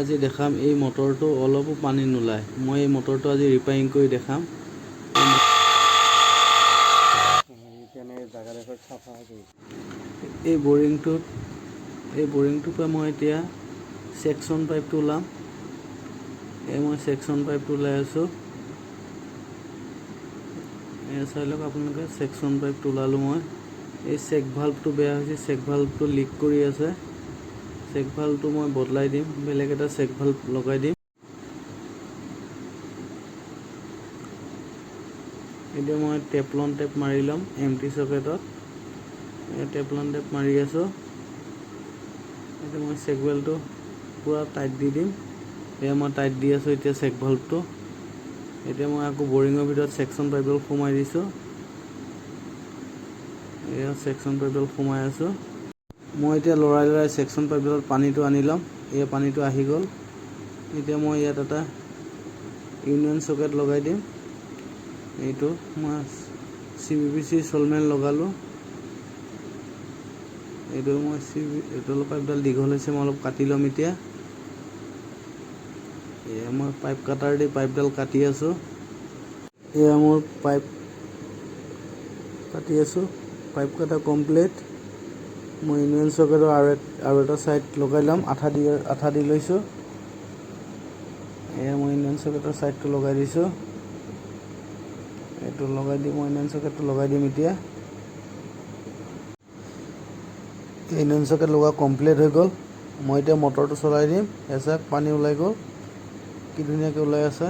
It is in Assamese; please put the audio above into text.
আজি দেখাম এই মটৰটো অলপো পানী নোলায়। মই এই মটৰটো আজি ৰিপেয়াৰিং কৰি দেখাম। এই বৰিংটোৰ পৰা মই এতিয়া সেকশন পাইপটো ওলাম। মই সেকশন পাইপটো ওলাই আছোঁ। চাই লওক আপোনালোকে, সেকশন পাইপটো ওলালোঁ মই। এই চেক ভাল্ভটো বেয়া হৈছে, চেক ভাল্ভটো লিক কৰি আছে। চেক ভাল্ভটো মই বদলাই দিম, বেলেগ এটা চেক ভাল্ভ লগাই দিম। এতিয়া মই টেপলন টেপ মাৰি ল'ম এমটি চকেটত। টেপলন টেপ মাৰি আছোঁ। এতিয়া মই চেক ভাল্ভটো পূৰা টাইট দি দিম। এয়া মই টাইট দি আছোঁ এতিয়া চেক ভাল্ভটো। এতিয়া মই আকৌ বৰিঙৰ ভিতৰত সেকশন পাইপডাল সোমাই দিছোঁ। এয়া সেকশন পাইপডাল সোমাই আছোঁ। মই এতিয়া লৰাই সেকশন পাইপডালত পানীটো আনি ল'ম। এয়া পানীটো আহি গ'ল। এতিয়া মই ইয়াত এটা ইউনিয়ন চকেট লগাই দিম। এইটো মই CVPC চলমেন লগালোঁ। এইটো মই এইটো পাইপডাল দীঘল হৈছে, মই অলপ কাটি ল'ম এতিয়া। এয়া মই পাইপ কাটাৰ দি পাইপডাল কাটি আছোঁ। এয়া মোৰ পাইপ কাটি আছোঁ। পাইপ কাটা কমপ্লিট। মই ইউনিয়ন চকেটৰ আৰু এটা ছাইড লগাই ল'ম। আঠা দি লৈছোঁ। এয়া মই ইউনিয়ন চকেটৰ ছাইডটো লগাই দিছোঁ। এইটো লগাই দিম, মই ইউনিয়ন চকেটটো লগাই দিম এতিয়া। ইউনিয়ন চকেট লগোৱা কমপ্লিট হৈ গ'ল। মই এতিয়া মটৰটো চলাই দিম। এজাক পানী ওলাই গ'ল, কি ধুনীয়াকৈ ওলাই আছে।